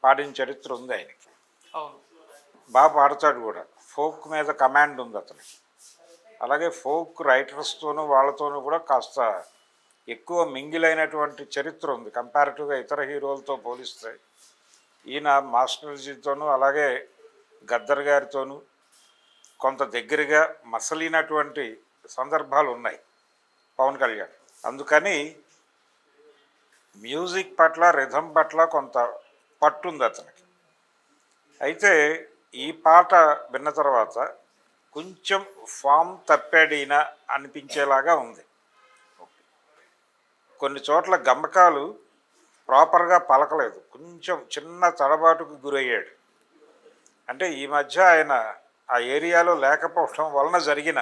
పాడిన చరిత్ర ఉంది ఆయనకి. అవును. బాగా పాడతాడు కూడా. ఫోక్ మీద కమాండ్ ఉంది అతనికి. అలాగే ఫోక్ రైటర్స్తోనూ వాళ్ళతోనూ కూడా కాస్త ఎక్కువ మింగిలైనటువంటి చరిత్ర ఉంది కంపారిటివ్గా ఇతర హీరోలతో పోలిస్తే. ఈయన మాస్టర్జీతోనూ అలాగే గద్దర్ గారితోనూ కొంత దగ్గరగా మసలినటువంటి సందర్భాలు ఉన్నాయి పవన్ కళ్యాణ్. అందుకని మ్యూజిక్ పట్ల రిథం పట్ల కొంత పట్టుంది అతనికి. అయితే ఈ పాట విన్న తర్వాత కొంచెం ఫామ్ తప్పాడినా అనిపించేలాగా ఉంది. కొన్ని చోట్ల గమ్మకాలు ప్రాపర్గా పలకలేదు, కొంచెం చిన్న తడబాటుకు గురయ్యాడు. అంటే ఈ మధ్య ఆయన ఆ ఏరియాలో లేకపోవడం వలన జరిగిన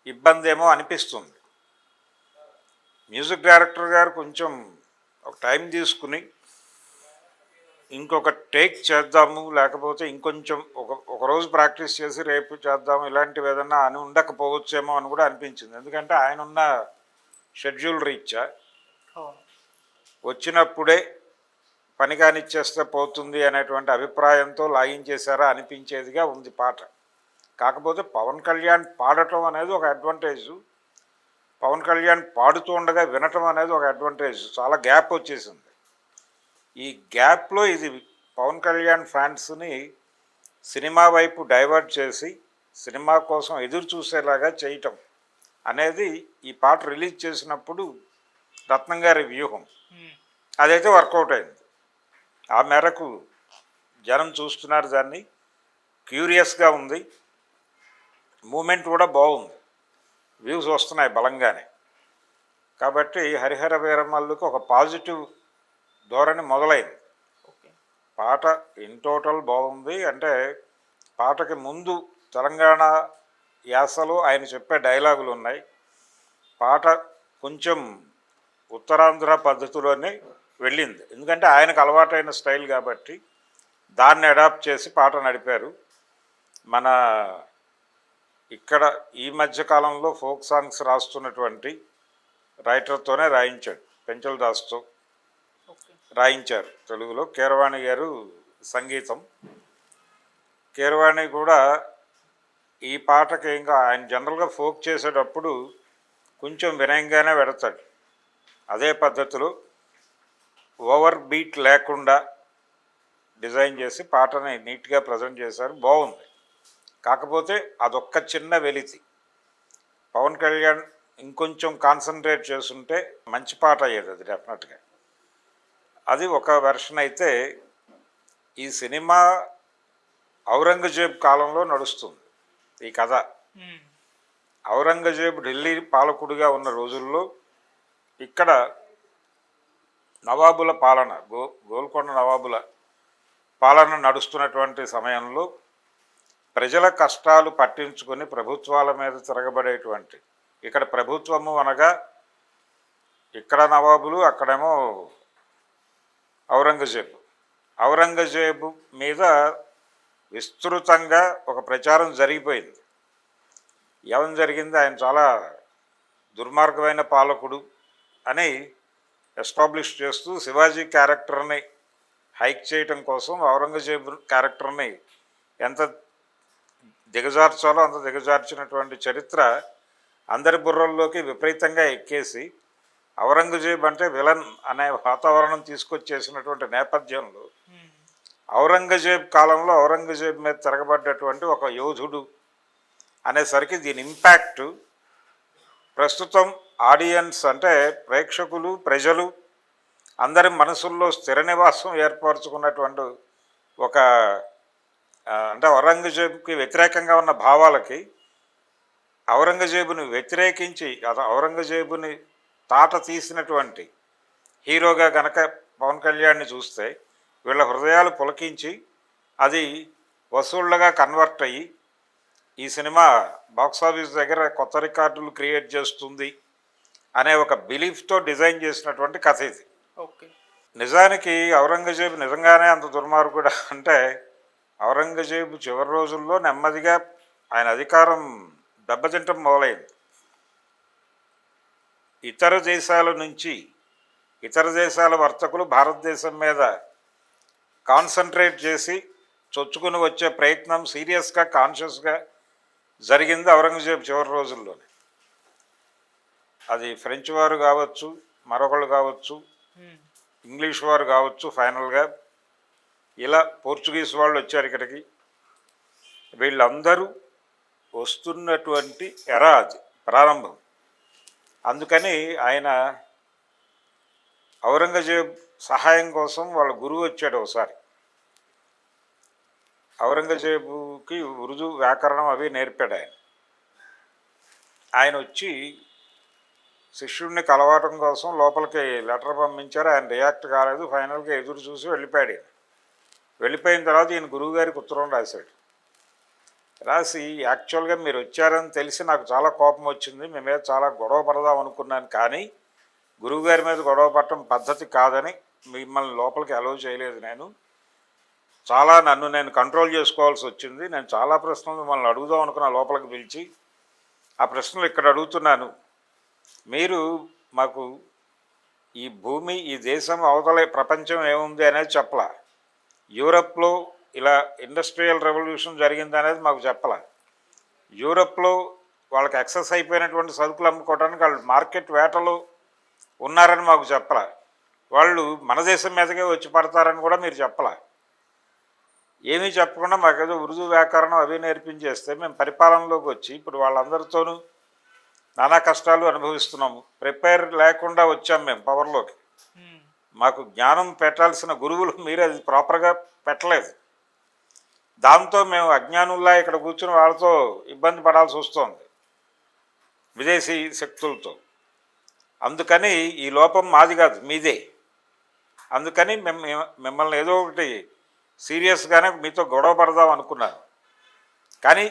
ఇబ్బంది ఏమో అనిపిస్తుంది. మ్యూజిక్ డైరెక్టర్ గారు కొంచెం ఒక టైం తీసుకుని ఇంకొక టేక్ చేద్దాము, లేకపోతే ఇంకొంచెం ఒక రోజు ప్రాక్టీస్ చేసి రేపు చేద్దాము, ఇలాంటివి ఏదన్నా అని ఉండకపోవచ్చేమో అని కూడా అనిపించింది. ఎందుకంటే ఆయన ఉన్న షెడ్యూల్ రీత్యా వచ్చినప్పుడే పని కానిచ్చేస్తే పోతుంది అనేటువంటి అభిప్రాయంతో లాగించేశారా అనిపించేదిగా ఉంది పాట. కాకపోతే పవన్ కళ్యాణ్ పాడటం అనేది ఒక అడ్వాంటేజు, పవన్ కళ్యాణ్ పాడుతూ ఉండగా వినటం అనేది ఒక అడ్వాంటేజ్. చాలా గ్యాప్ వచ్చేసింది. ఈ గ్యాప్లో ఇది పవన్ కళ్యాణ్ ఫ్యాన్స్ని సినిమా వైపు డైవర్ట్ చేసి సినిమా కోసం ఎదురు చూసేలాగా చేయటం అనేది ఈ పాట రిలీజ్ చేసినప్పుడు రత్నం గారి వ్యూహం. అదైతే వర్కౌట్ అయింది. ఆ మేరకు జనం చూస్తున్నారు దాన్ని, క్యూరియస్గా ఉంది, మూమెంట్ కూడా బాగుంది, వ్యూస్ వస్తున్నాయి బలంగానే. కాబట్టి హరిహర వీరమల్లుకు ఒక పాజిటివ్ ధోరణి మొదలైంది. పాట ఇన్ టోటల్ బాగుంది. అంటే పాటకి ముందు తెలంగాణ యాసలో ఆయన చెప్పే డైలాగులు ఉన్నాయి. పాట కొంచెం ఉత్తరాంధ్ర పద్ధతిలోనే వెళ్ళింది, ఎందుకంటే ఆయనకు అలవాటైన స్టైల్ కాబట్టి దాన్ని అడాప్ట్ చేసి పాట నడిపారు. మన ఇక్కడ ఈ మధ్యకాలంలో ఫోక్ సాంగ్స్ రాస్తున్నటువంటి రైటర్తోనే రాయించాడు, పెంచల్ దాస్తో రాయించారు తెలుగులో. కీరవాణి గారు సంగీతం. కీరవాణి కూడా ఈ పాటకి ఇంకా ఆయన జనరల్గా ఫోక్ చేసేటప్పుడు కొంచెం వినయంగానే పెడతాడు. అదే పద్ధతిలో ఓవర్ బీట్ లేకుండా డిజైన్ చేసి పాటని నీట్గా ప్రజెంట్ చేశారు, బాగుంది. కాకపోతే అదొక్క చిన్న వెలితి. పవన్ కళ్యాణ్ ఇంకొంచెం కాన్సన్ట్రేట్ చేస్తుంటే మంచి పాట అయ్యేది అది డెఫినెట్గా. అది ఒక వెర్షన్. అయితే ఈ సినిమా ఔరంగజేబ్ కాలంలో నడుస్తుంది ఈ కథ. ఔరంగజేబ్ ఢిల్లీ పాలకుడిగా ఉన్న రోజుల్లో ఇక్కడ నవాబుల పాలన, గోల్కొండ నవాబుల పాలన నడుస్తున్నటువంటి సమయంలో ప్రజల కష్టాలు పట్టించుకొని ప్రభుత్వాల మీద తిరగబడేటువంటి, ఇక్కడ ప్రభుత్వము అనగా ఇక్కడ నవాబులు, అక్కడేమో ఔరంగజేబు మీద విస్తృతంగా ఒక ప్రచారం జరిగిపోయింది. ఏమని జరిగింది, ఆయన చాలా దుర్మార్గమైన పాలకుడు అని ఎస్టాబ్లిష్ చేస్తూ శివాజీ క్యారెక్టర్ని హైక్ చేయటం కోసం ఔరంగజేబు క్యారెక్టర్ని ఎంత దిగజార్చాలో అంత దిగజార్చినటువంటి చరిత్ర అందరి బుర్రల్లోకి విపరీతంగా ఎక్కేసి ఔరంగజేబ్ అంటే విలన్ అనే వాతావరణం తీసుకొచ్చేసినటువంటి నేపథ్యంలో ఔరంగజేబ్ కాలంలో ఔరంగజేబ్ మీద తిరగబడ్డటువంటి ఒక యోధుడు అనేసరికి దీని ఇంపాక్ట్ ప్రస్తుతం ఆడియన్స్ అంటే ప్రేక్షకులు, ప్రజలు అందరి మనసుల్లో స్థిర నివాసం ఏర్పరచుకున్నటువంటి ఒక అంటే ఔరంగజేబుకి వ్యతిరేకంగా ఉన్న భావాలకి ఔరంగజేబుని వ్యతిరేకించి ఔరంగజేబుని తాట తీసినటువంటి హీరోగా గనక పవన్ కళ్యాణ్ని చూస్తే వీళ్ళ హృదయాలు పులకించి అది వసూళ్లుగా కన్వర్ట్ అయ్యి ఈ సినిమా బాక్సాఫీస్ దగ్గర కొత్త రికార్డులు క్రియేట్ చేస్తుంది అనే ఒక బిలీఫ్తో డిజైన్ చేసినటువంటి కథ ఇది. నిజానికి ఔరంగజేబు నిజంగానే అంత దుర్మార్గుడా అంటే ఔరంగజేబు చివరి రోజుల్లో నెమ్మదిగా ఆయన అధికారం దెబ్బతింటం మొదలైంది. ఇతర దేశాల నుంచి ఇతర దేశాల వర్తకులు భారతదేశం మీద కాన్సన్ట్రేట్ చేసి చొచ్చుకుని వచ్చే ప్రయత్నం సీరియస్గా కాన్షియస్గా జరిగింది ఔరంగజేబు చివరి రోజుల్లోనే. అది ఫ్రెంచ్ వారు కావచ్చు, మరొకళ్ళు కావచ్చు, ఇంగ్లీష్ వారు కావచ్చు, ఫైనల్గా ఇలా పోర్చుగీస్ వాళ్ళు వచ్చారు ఇక్కడికి. వీళ్ళందరూ వస్తున్నటువంటి ఎరా అది ప్రారంభం. అందుకని ఆయన ఔరంగజేబ్ సహాయం కోసం వాళ్ళ గురువు వచ్చాడు ఒకసారి. ఔరంగజేబుకి ఉర్దూ వ్యాకరణం అవి నేర్పాడు ఆయన. ఆయన వచ్చి శిష్యుడిని కలవటం కోసం లోపలికి లెటర్ పంపించారు. ఆయన రియాక్ట్ కాలేదు. ఫైనల్గా ఎదురు చూసి వెళ్ళిపోయాడు. వెళ్ళిపోయిన తర్వాత ఈయన గురువు గారికి ఉత్తరం రాశాడు. రాసి, యాక్చువల్గా మీరు వచ్చారని తెలిసి నాకు చాలా కోపం వచ్చింది, మీ మీద చాలా గొడవ పడదాం అనుకున్నాను, కానీ గురువుగారి మీద గొడవ పడటం పద్ధతి కాదని మిమ్మల్ని లోపలికి అలౌ చేయలేదు. నన్ను నేను కంట్రోల్ చేసుకోవాల్సి వచ్చింది. నేను చాలా ప్రశ్నలు మిమ్మల్ని అడుగుదాం అనుకున్న లోపలికి పిలిచి ఆ ప్రశ్నలు ఇక్కడ అడుగుతున్నాను. మీరు మాకు ఈ భూమి, ఈ దేశం అవతల ప్రపంచం ఏముంది అనేది చెప్పలా. యూరప్లో ఇలా ఇండస్ట్రియల్ రెవల్యూషన్ జరిగింది అనేది మాకు చెప్పలా. యూరప్లో వాళ్ళకి ఎక్సెస్ అయిపోయినటువంటి సరుకులు అమ్ముకోవడానికి వాళ్ళు మార్కెట్ వేటలో ఉన్నారని మాకు చెప్పలా. వాళ్ళు మన దేశం మీదకే వచ్చి పడతారని కూడా మీరు చెప్పలా. ఏమీ చెప్పకుండా మాకేదో ఉర్దూ వ్యాకరణం అవి నేర్పించేస్తే మేము పరిపాలనలోకి వచ్చి ఇప్పుడు వాళ్ళందరితోనూ నానా కష్టాలు అనుభవిస్తున్నాము. ప్రిపేర్ లేకుండా వచ్చాం మేము పవర్లోకి. మాకు జ్ఞానం పెట్టాల్సిన గురువులు మీరు అది ప్రాపర్గా పెట్టలేదు. దాంతో మేము అజ్ఞానుల్లా ఇక్కడ కూర్చుని వాళ్ళతో ఇబ్బంది పడాల్సి వస్తుంది విదేశీ శక్తులతో. అందుకని ఈ లోపం మాది కాదు, మీదే. అందుకని మిమ్మల్ని ఏదో ఒకటి సీరియస్గానే మీతో గొడవ పడదాం అనుకున్నాను, కానీ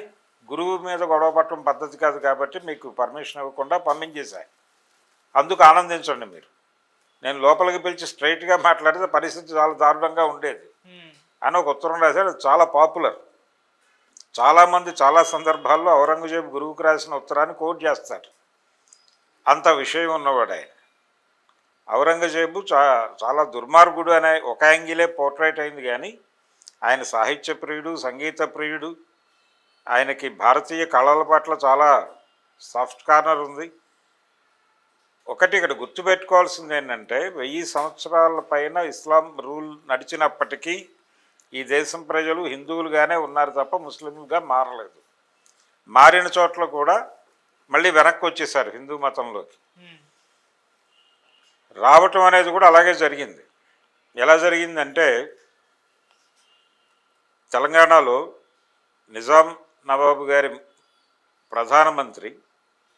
గురువు మీద గొడవ పడటం పద్ధతి కాదు కాబట్టి మీకు పర్మిషన్ ఇవ్వకుండా పంపించేశాను. అందుకు ఆనందించండి మీరు. నేను లోపలికి పిలిచి స్ట్రైట్గా మాట్లాడితే పరిస్థితి చాలా దారుణంగా ఉండేది అని ఒక ఉత్తరం రాశాడు. చాలా పాపులర్. చాలామంది చాలా సందర్భాల్లో ఔరంగజేబు గురువుకు రాసిన ఉత్తరాన్ని కోట్ చేస్తారు. అంత విషయం ఉన్నవాడు ఆయన. ఔరంగజేబు చాలా దుర్మార్గుడు అనే ఒక యాంగిలే పోర్ట్రేట్ అయింది, కానీ ఆయన సాహిత్య ప్రియుడు, సంగీత ప్రియుడు. ఆయనకి భారతీయ కళల పట్ల చాలా సాఫ్ట్ కార్నర్ ఉంది. ఒకటి ఇక్కడ గుర్తుపెట్టుకోవాల్సింది ఏంటంటే, 1000 సంవత్సరాల పైన ఇస్లాం రూల్ నడిచినప్పటికీ ఈ దేశం ప్రజలు హిందువులుగానే ఉన్నారు తప్ప ముస్లింలుగా మారలేదు. మారిన చోట్ల కూడా మళ్ళీ వెనక్కి వచ్చేసారు హిందూ మతంలోకి. రావటం అనేది కూడా అలాగే జరిగింది. ఎలా జరిగిందంటే, తెలంగాణలో నిజాం నవాబు గారి ప్రధానమంత్రి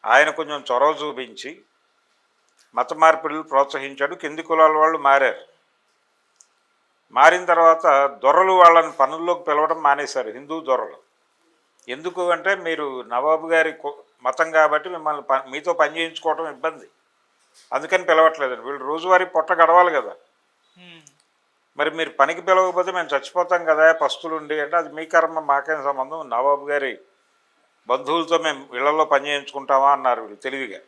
ఆయన కొంచెం చొరవ చూపించి మత మార్పిడులు ప్రోత్సహించాడు. కింది కులాల వాళ్ళు మారారు. మారిన తర్వాత దొరలు వాళ్ళని పనుల్లోకి పిలవడం మానేశారు, హిందూ దొరలు. ఎందుకు అంటే, మీరు నవాబు గారి మతం కాబట్టి మిమ్మల్ని మీతో పని చేయించుకోవడం ఇబ్బంది, అందుకని పిలవట్లేదండి. వీళ్ళు రోజువారీ పొట్ట గడవాలి కదా, మరి మీరు పనికి పిలవకపోతే మేము చచ్చిపోతాం కదా పస్తులుండి అంటే, అది మీ కర్మ, మాకేం సంబంధం, నవాబు గారి బంధువులతో మేము ఇళ్లలో పని చేయించుకుంటామా అన్నారు వీళ్ళు తెలివిగా.